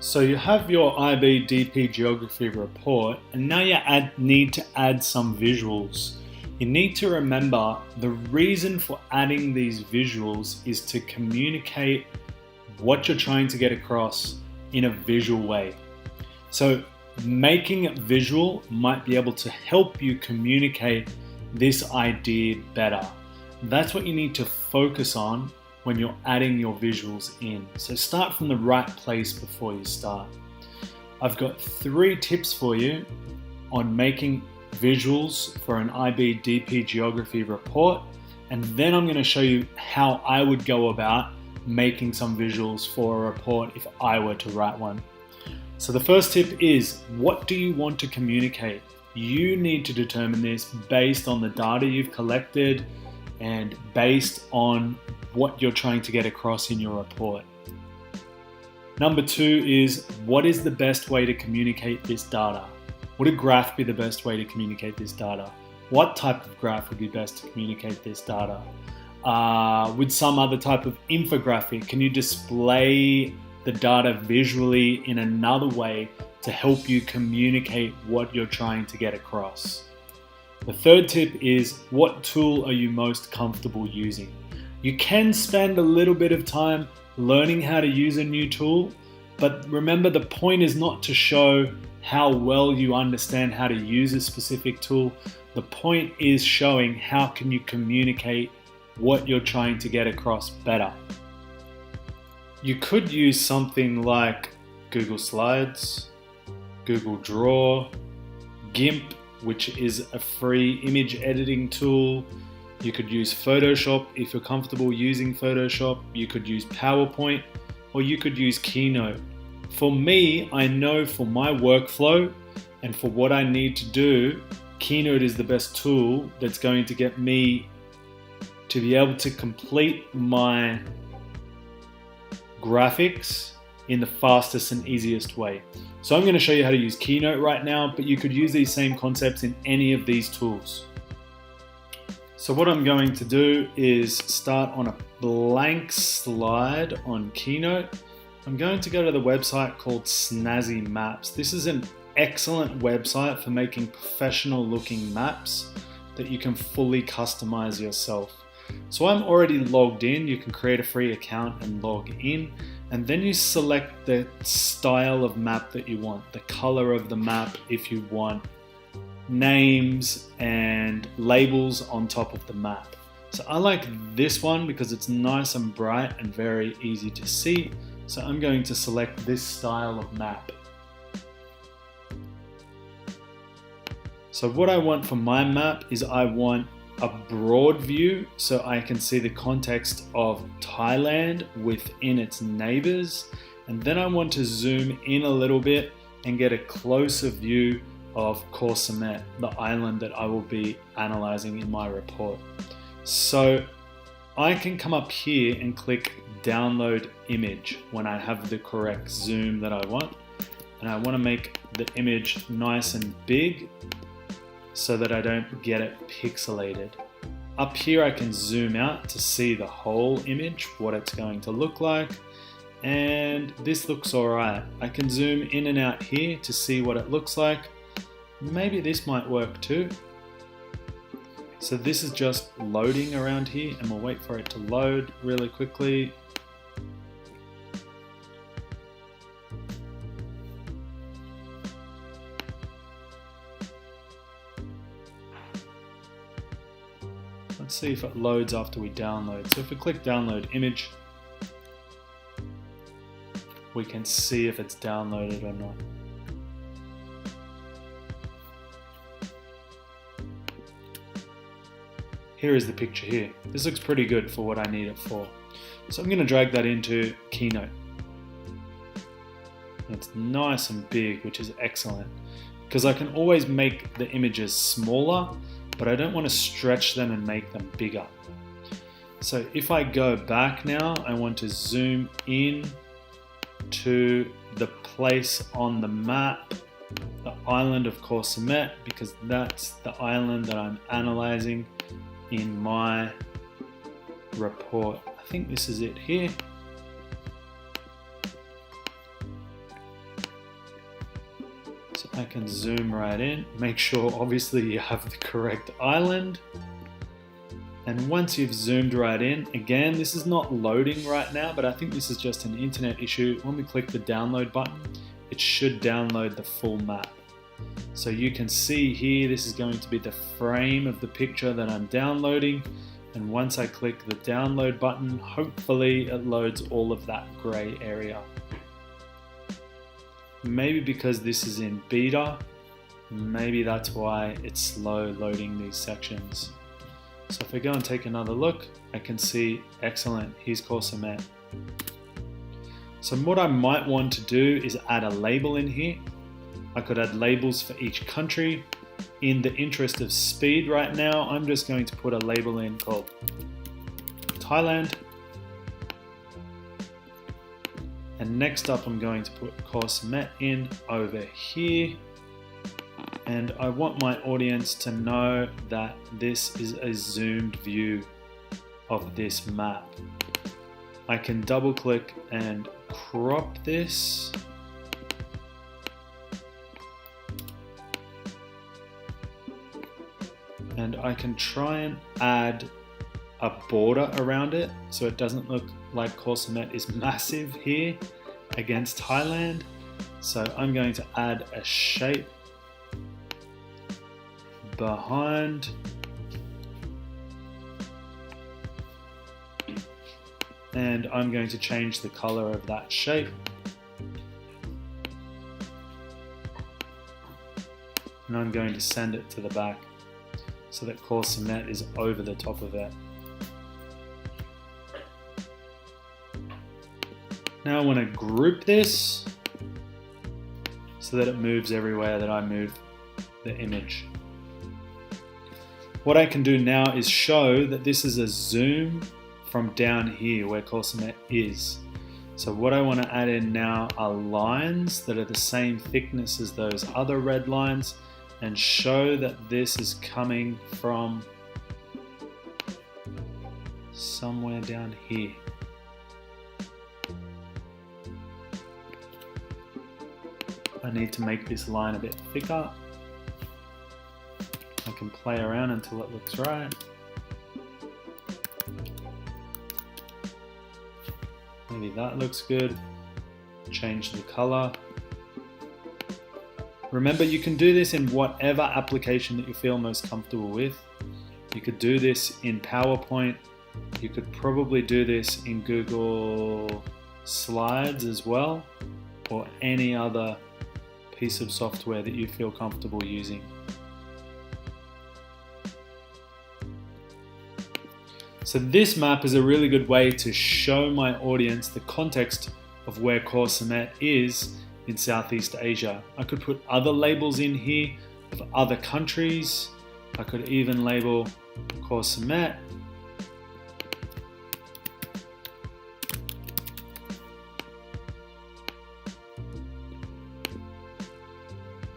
So you have your IBDP geography report, and now you need to add some visuals. You need to remember the reason for adding these visuals is to communicate what you're trying to get across in a visual way. So making it visual might be able to help you communicate this idea better. That's what you need to focus on when you're adding your visuals in. So start from the right place before you start. I've got 3 tips for you on making visuals for an IBDP geography report, and then I'm going to show you how I would go about making some visuals for a report if I were to write one. So the first tip is, what do you want to communicate? You need to determine this based on the data you've collected and based on what you're trying to get across in your report. Number 2 is, what is the best way to communicate this data? Would a graph be the best way to communicate this data? What type of graph would be best to communicate this data? With some other type of infographic, can you display the data visually in another way to help you communicate what you're trying to get across? The third tip is, what tool are you most comfortable using? You can spend a little bit of time learning how to use a new tool, but remember, the point is not to show how well you understand how to use a specific tool. The point is showing how can you communicate what you're trying to get across better. You could use something like Google Slides, Google Draw, GIMP, which is a free image editing tool. You could use Photoshop if you're comfortable using Photoshop. You could use PowerPoint, or you could use Keynote. For me, I know for my workflow and for what I need to do, Keynote is the best tool that's going to get me to be able to complete my graphics in the fastest and easiest way. So I'm going to show you how to use Keynote right now, but you could use these same concepts in any of these tools. So what I'm going to do is start on a blank slide on Keynote. I'm going to go to the website called Snazzy Maps. This is an excellent website for making professional looking maps that you can fully customize yourself. So I'm already logged in. You can create a free account and log in, and then you select the style of map that you want, the color of the map if you want, names and labels on top of the map. So I like this one because it's nice and bright and very easy to see. So I'm going to select this style of map. So what I want for my map is I want a broad view so I can see the context of Thailand within its neighbors. And then I want to zoom in a little bit and get a closer view of Koh Samet, the island that I will be analyzing in my report. So I can come up here and click download image when I have the correct zoom that I want. And I want to make the image nice and big so that I don't get it pixelated. Up here I can zoom out to see the whole image, what it's going to look like. And this looks alright. I can zoom in and out here to see what it looks like. Maybe this might work too. So this is just loading around here, and we'll wait for it to load really quickly. Let's see if it loads after we download. So if we click download image, we can see if it's downloaded or not. Here is the picture here. This looks pretty good for what I need it for. So I'm going to drag that into Keynote. It's nice and big, which is excellent, because I can always make the images smaller, but I don't want to stretch them and make them bigger. So if I go back now, I want to zoom in to the place on the map, the island of Koh Samet, because that's the island that I'm analyzing in my report. I think this is it here. I can zoom right in, make sure obviously you have the correct island. And once you've zoomed right in, again, this is not loading right now, but I think this is just an internet issue. When we click the download button, it should download the full map. So you can see here, this is going to be the frame of the picture that I'm downloading. And once I click the download button, hopefully it loads all of that gray area. Maybe because this is in beta, maybe that's why it's slow loading these sections. So if I go and take another look, I can see, excellent, here's Corsamet. So what I might want to do is add a label in here. I could add labels for each country. In the interest of speed right now, I'm just going to put a label in called Thailand. And next up, I'm going to put Corsamet in over here. And I want my audience to know that this is a zoomed view of this map. I can double click and crop this. And I can try and add a border around it so it doesn't look like Corsamet is massive here against Thailand. So I'm going to add a shape behind. And I'm going to change the color of that shape. And I'm going to send it to the back so that Corsamet is over the top of it. Now I want to group this so that it moves everywhere that I move the image. What I can do now is show that this is a zoom from down here where Corsamet is. So what I want to add in now are lines that are the same thickness as those other red lines and show that this is coming from somewhere down here. I need to make this line a bit thicker. I can play around until it looks right. Maybe that looks good. Change the color. Remember, you can do this in whatever application that you feel most comfortable with. You could do this in PowerPoint. You could probably do this in Google Slides as well, or any other piece of software that you feel comfortable using. So this map is a really good way to show my audience the context of where Corsamet is in Southeast Asia. I could put other labels in here of other countries. I could even label Corsamet.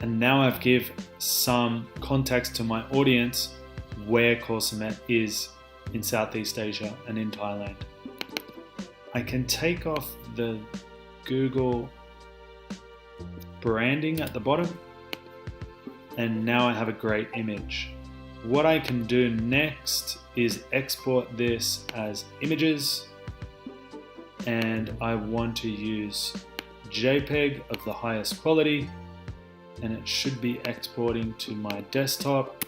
And now I've given some context to my audience where Corsamet is in Southeast Asia and in Thailand. I can take off the Google branding at the bottom, and now I have a great image. What I can do next is export this as images, and I want to use JPEG of the highest quality, and it should be exporting to my desktop.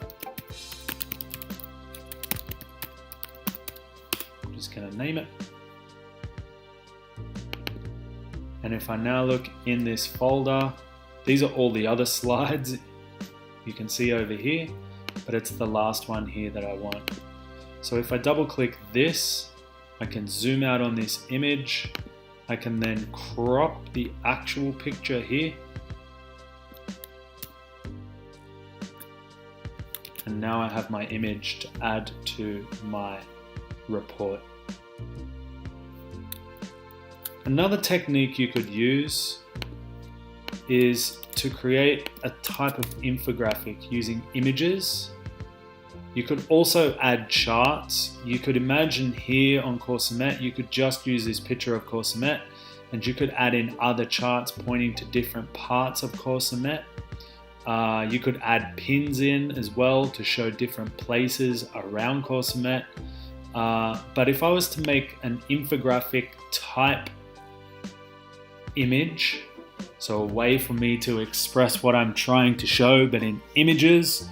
I'm just going to name it. And if I now look in this folder, these are all the other slides you can see over here, but it's the last one here that I want. So if I double click this, I can zoom out on this image. I can then crop the actual picture here. And now I have my image to add to my report. Another technique you could use is to create a type of infographic using images. You could also add charts. You could imagine here on Corsamet, you could just use this picture of Corsamet, and you could add in other charts pointing to different parts of Corsamet. You could add pins in as well to show different places around Course.Met. But if I was to make an infographic type image, so a way for me to express what I'm trying to show, but in images,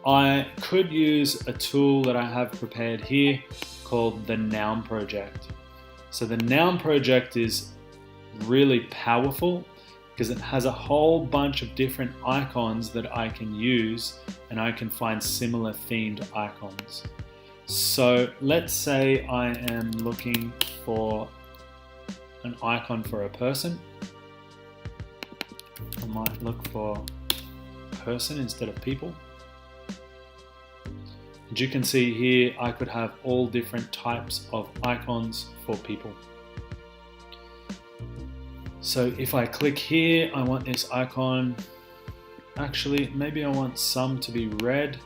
I could use a tool that I have prepared here called the Noun Project. So the Noun Project is really powerful because it has a whole bunch of different icons that I can use, and I can find similar themed icons. So let's say I am looking for an icon for a person. I might look for person instead of people. As you can see here, I could have all different types of icons for people. So if I click here, I want this icon. Actually, maybe I want some to be red.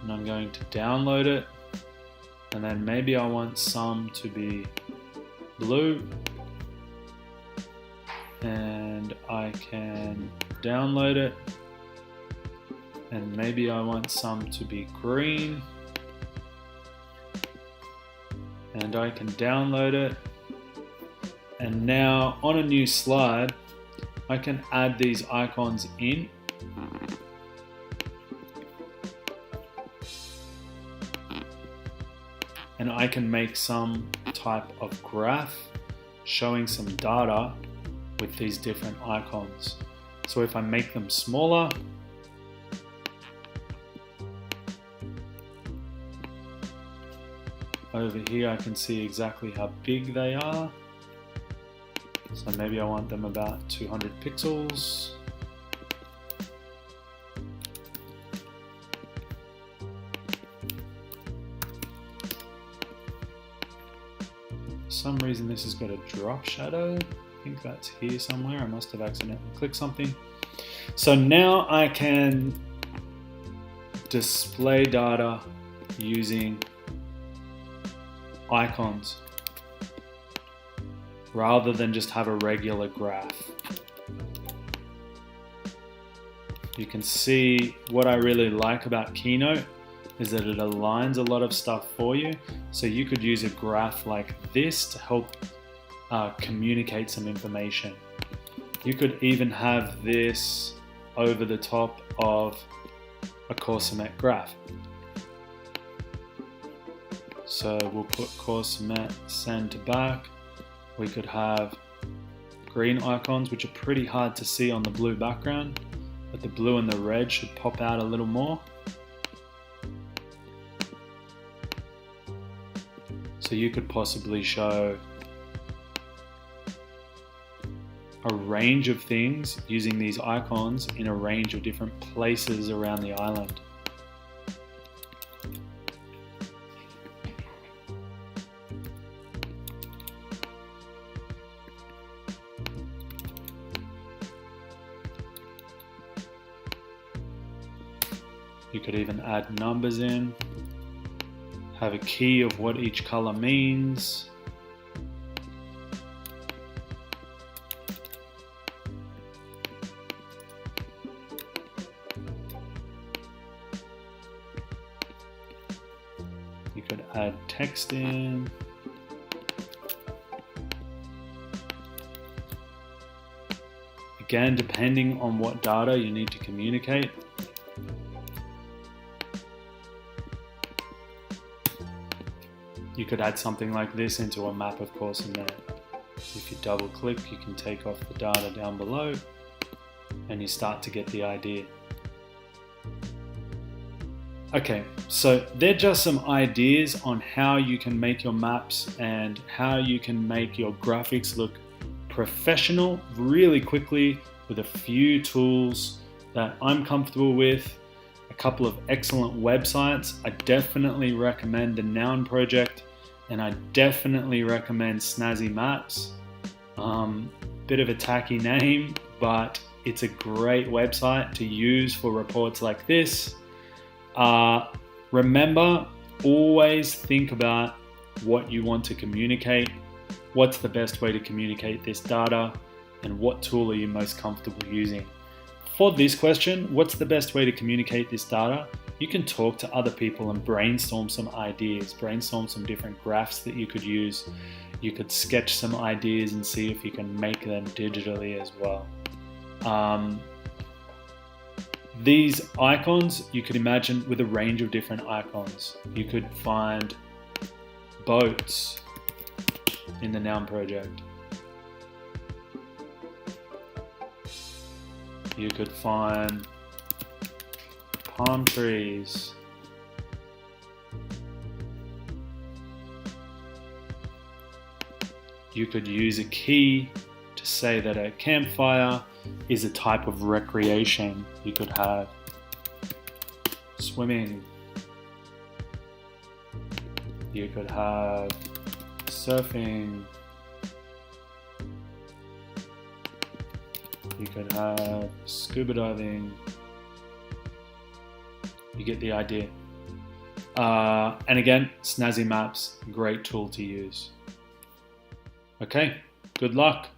And I'm going to download it. And then maybe I want some to be blue. And I can download it. And maybe I want some to be green. And I can download it. And now on a new slide, I can add these icons in. And I can make some type of graph showing some data with these different icons. So if I make them smaller, over here I can see exactly how big they are. So maybe I want them about 200 pixels. For some reason this has got a drop shadow. I think that's here somewhere. I must have accidentally clicked something. So now I can display data using icons rather than just have a regular graph. You can see what I really like about Keynote is that it aligns a lot of stuff for you. So you could use a graph like this to help communicate some information. You could even have this over the top of a Course.Met graph. So we'll put Course.Met send to back. We could have green icons, which are pretty hard to see on the blue background, but the blue and the red should pop out a little more. So you could possibly show a range of things using these icons in a range of different places around the island. You could even add numbers in, have a key of what each color means. You could add text in. Again, depending on what data you need to communicate. You could add something like this into a map of Course.Met. If you double click, you can take off the data down below and you start to get the idea. Okay, so they're just some ideas on how you can make your maps and how you can make your graphics look professional really quickly with a few tools that I'm comfortable with. A couple of excellent websites. I definitely recommend the Noun Project, and I definitely recommend Snazzy Maps. Bit of a tacky name, but it's a great website to use for reports like this. Remember, always think about what you want to communicate What's the best way to communicate this data? And what tool are you most comfortable using? For this question, what's the best way to communicate this data? You can talk to other people and brainstorm some ideas, brainstorm some different graphs that you could use. You could sketch some ideas and see if you can make them digitally as well. These icons, you could imagine with a range of different icons. You could find boats in the noun project. You could find palm trees. You could use a key to say that a campfire is a type of recreation. You could have swimming. You could have surfing. You could have scuba diving. You get the idea. And again, Snazzy Maps, great tool to use. Okay, good luck.